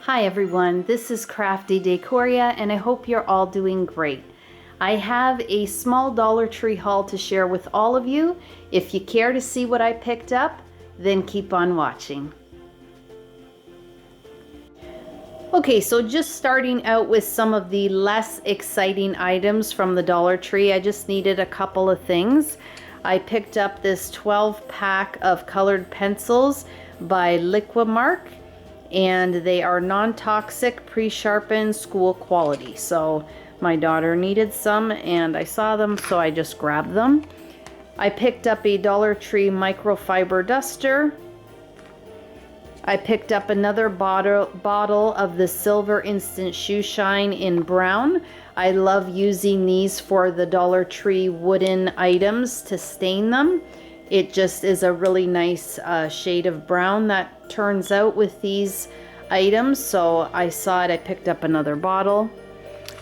Hi everyone, this is Crafty Decoria and I hope you're all doing great. I have a small Dollar Tree haul to share with all of you. If you care to see what I picked up, then keep on watching. Okay, so just starting out with some of the less exciting items from the Dollar Tree. I just needed a couple of things. I picked up this 12-pack of colored pencils by Liquimark, and they are non-toxic, pre-sharpened, school quality. So my daughter needed some and I saw them, so I just grabbed them. I picked up a Dollar Tree microfiber duster. I picked up another bottle of the Silver Instant Shoe Shine in brown. I love using these for the Dollar Tree wooden items to stain them. It just is a really nice shade of brown that turns out with these items. So I saw it, I picked up another bottle.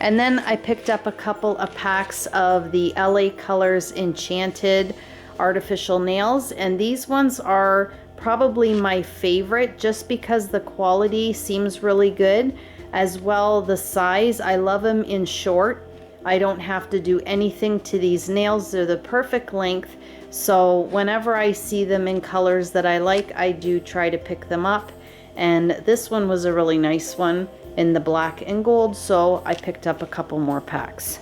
And then I picked up a couple of packs of the LA Colors Enchanted artificial nails. And these ones are probably my favorite just because the quality seems really good. As well, the size, I love them in short. I don't have to do anything to these nails. They're the perfect length. So whenever I see them in colors that I like, I do try to pick them up. And this one was a really nice one in the black and gold, so I picked up a couple more packs.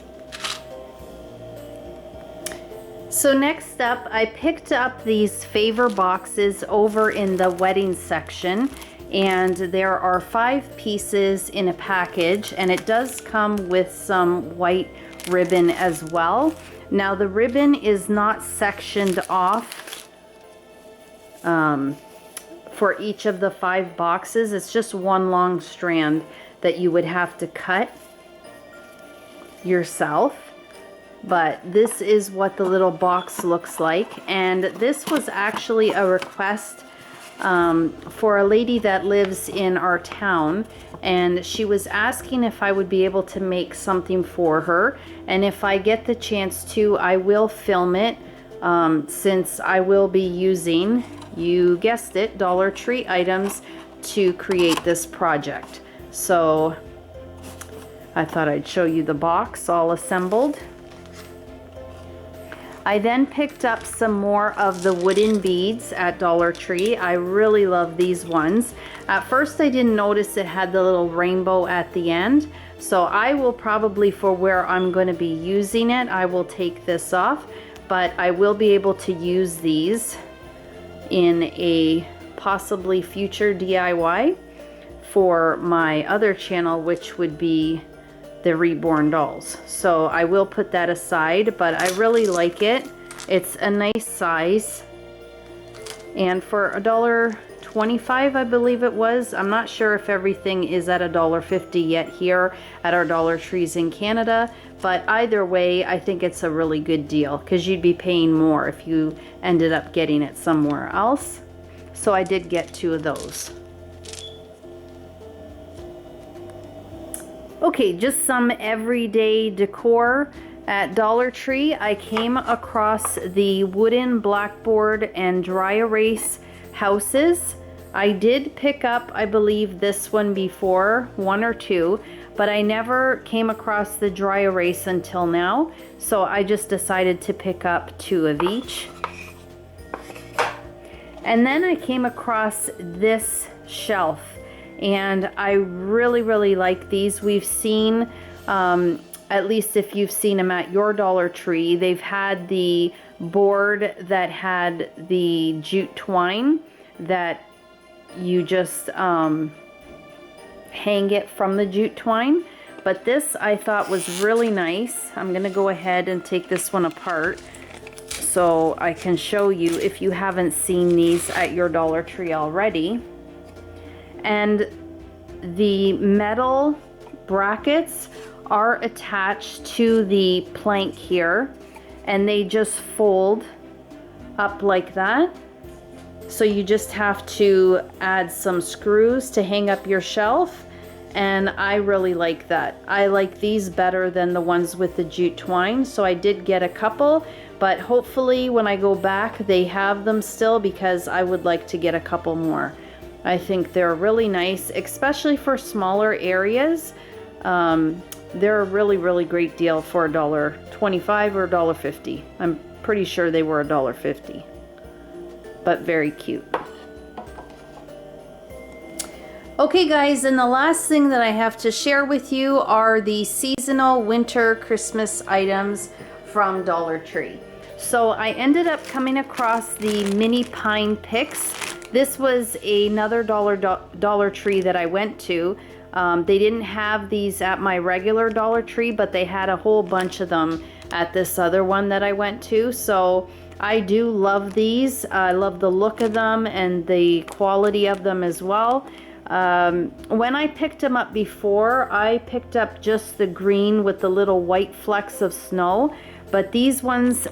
So next up, I picked up these favor boxes over in the wedding section. And there are 5 pieces in a package, and it does come with some white ribbon as well. Now the ribbon is not sectioned off for each of the 5 boxes. It's just one long strand that you would have to cut yourself. But this is what the little box looks like. And this was actually a request for a lady that lives in our town, and she was asking if I would be able to make something for her, and if I get the chance to, I will film it, since I will be using, you guessed it, Dollar Tree items to create this project. So I thought I'd show you the box all assembled. I then picked up some more of the wooden beads at Dollar Tree. I really love these ones. At first I didn't notice it had the little rainbow at the end. So I will probably, for where I'm going to be using it, I will take this off. But I will be able to use these in a possibly future DIY for my other channel, which would be the Reborn Dolls. So I will put that aside, but I really like it. It's a nice size, and for $1.25, I believe it was. I'm not sure if everything is at $1.50 yet here at our Dollar Trees in Canada, but either way, I think it's a really good deal because you'd be paying more if you ended up getting it somewhere else. So I did get 2 of those. Okay, just some everyday decor. At Dollar Tree, I came across the wooden blackboard and dry erase houses. I did pick up, I believe, this one before, 1 or 2, but I never came across the dry erase until now. So I just decided to pick up 2 of each. And then I came across this shelf. And I really like these. We've seen, at least if you've seen them at your Dollar Tree, they've had the board that had the jute twine that you just hang it from the jute twine. But this I thought was really nice. I'm gonna go ahead and take this one apart so I can show you if you haven't seen these at your Dollar Tree already. And the metal brackets are attached to the plank here, and they just fold up like that. So you just have to add some screws to hang up your shelf, and I really like that. I like these better than the ones with the jute twine, so I did get a couple, but hopefully when I go back they have them still, because I would like to get a couple more. I think they're really nice, especially for smaller areas. They're a really great deal for $1.25 or $1.50. I'm pretty sure they were $1.50, but very cute. Okay guys, and the last thing that I have to share with you are the seasonal winter Christmas items from Dollar Tree. So I ended up coming across the mini pine picks. This was another Dollar Tree that I went to. They didn't have these at my regular Dollar Tree, but they had a whole bunch of them at this other one that I went to. So I do love these. I love the look of them and the quality of them as well. When I picked them up before, I picked up just the green with the little white flecks of snow, but these ones,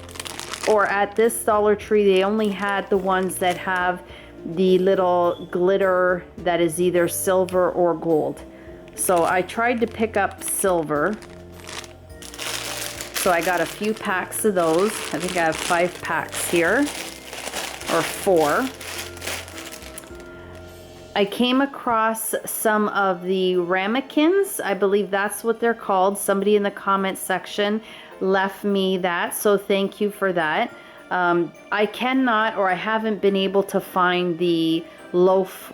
or at this Dollar Tree, they only had the ones that have the little glitter that is either silver or gold. So I tried to pick up silver. So I got a few packs of those. I think I have 5 packs here, or 4. I came across some of the ramekins. I believe that's what they're called. Somebody in the comment section left me that, so thank you for that. I cannot, or I haven't been able to find the loaf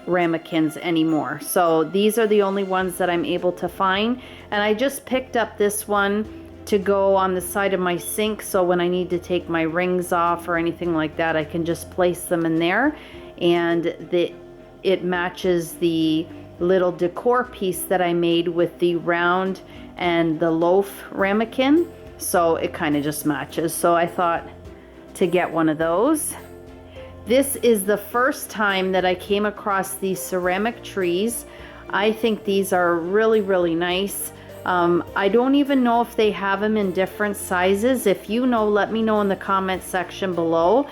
ramekins anymore. So these are the only ones that I'm able to find. And I just picked up this one to go on the side of my sink, so when I need to take my rings off or anything like that, I can just place them in there. And it matches the little decor piece that I made with the round and the loaf ramekin, so it kind of just matches. So I thought to get one of those. This is the first time that I came across these ceramic trees. I think these are really nice. I don't even know if they have them in different sizes. If you know, let me know in the comment section below.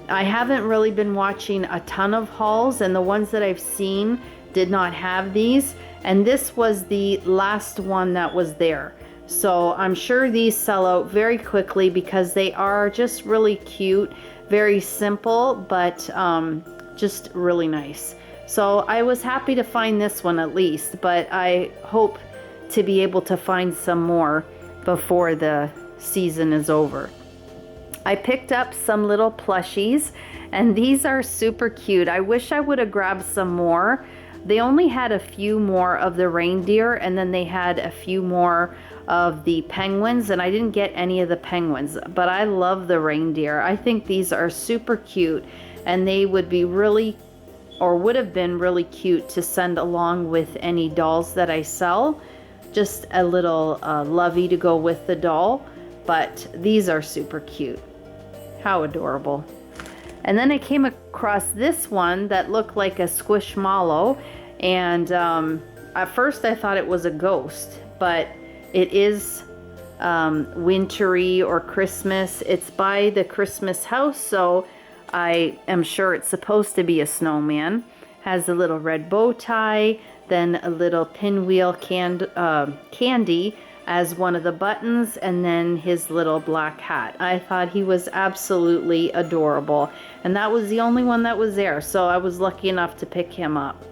I haven't really been watching a ton of hauls, and the ones that I've seen did not have these, and this was the last one that was there. So I'm sure these sell out very quickly because they are just really cute, very simple, but just really nice. So I was happy to find this one at least, but I hope to be able to find some more before the season is over. I picked up some little plushies, and these are super cute. I wish I would have grabbed some more. They only had a few more of the reindeer, and then they had a few more of the penguins, and I didn't get any of the penguins, but I love the reindeer. I think these are super cute, and they would be really, or would have been really cute to send along with any dolls that I sell. Just a little lovey to go with the doll, but these are super cute. How adorable. And then I came across this one that looked like a squishmallow, and at first I thought it was a ghost, but it is wintry or Christmas. It's by the Christmas house, so I am sure it's supposed to be a snowman. Has a little red bow tie, then a little pinwheel candy as one of the buttons, and then his little black hat. I thought he was absolutely adorable, and that was the only one that was there, so I was lucky enough to pick him up.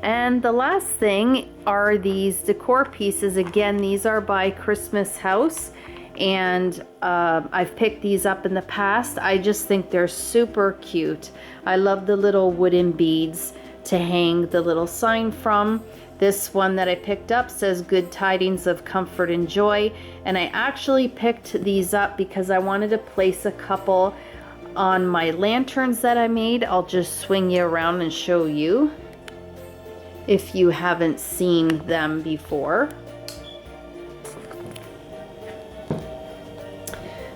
And the last thing are these decor pieces. Again, these are by Christmas House, and I've picked these up in the past. I just think they're super cute. I love the little wooden beads to hang the little sign from. This one that I picked up says good tidings of comfort and joy, and I actually picked these up because I wanted to place a couple on my lanterns that I made. I'll just swing you around and show you if you haven't seen them before.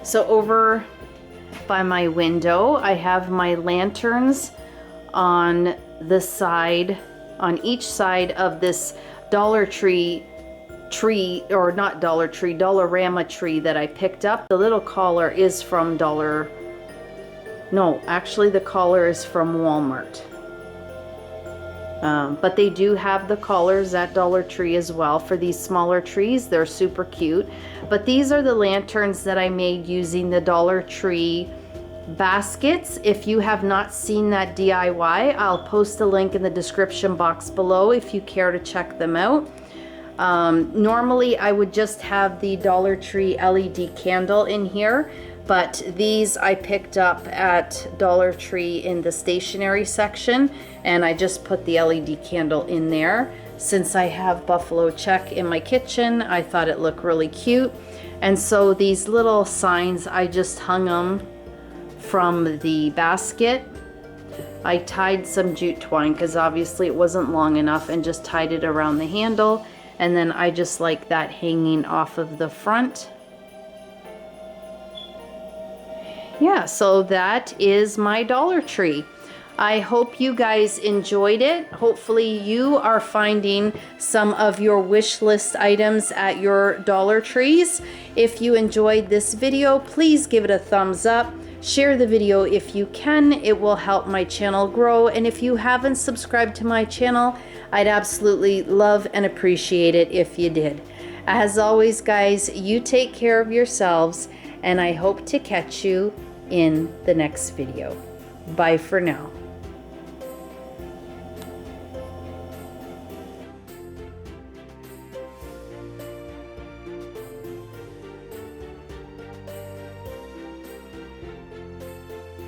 So over by my window, I have my lanterns on the side, on each side of this Dollar Tree, or not Dollar Tree, Dollarama tree that I picked up. The little collar is from actually the collar is from Walmart. But they do have the collars at Dollar Tree as well for these smaller trees. They're super cute. But these are the lanterns that I made using the Dollar Tree baskets. If you have not seen that DIY, I'll post a link in the description box below if you care to check them out. Normally I would just have the Dollar Tree LED candle in here, but these I picked up at Dollar Tree in the stationery section, and I just put the LED candle in there. Since I have buffalo check in my kitchen, I thought it looked really cute. And so these little signs, I just hung them from the basket. I tied some jute twine because obviously it wasn't long enough, and just tied it around the handle. And then I just like that hanging off of the front. Yeah, so that is my Dollar Tree. I hope you guys enjoyed it. Hopefully you are finding some of your wish list items at your Dollar Trees. If you enjoyed this video, please give it a thumbs up. Share the video if you can. It will help my channel grow. And if you haven't subscribed to my channel, I'd absolutely love and appreciate it if you did. As always, guys, you take care of yourselves, and I hope to catch you in the next video. Bye for now.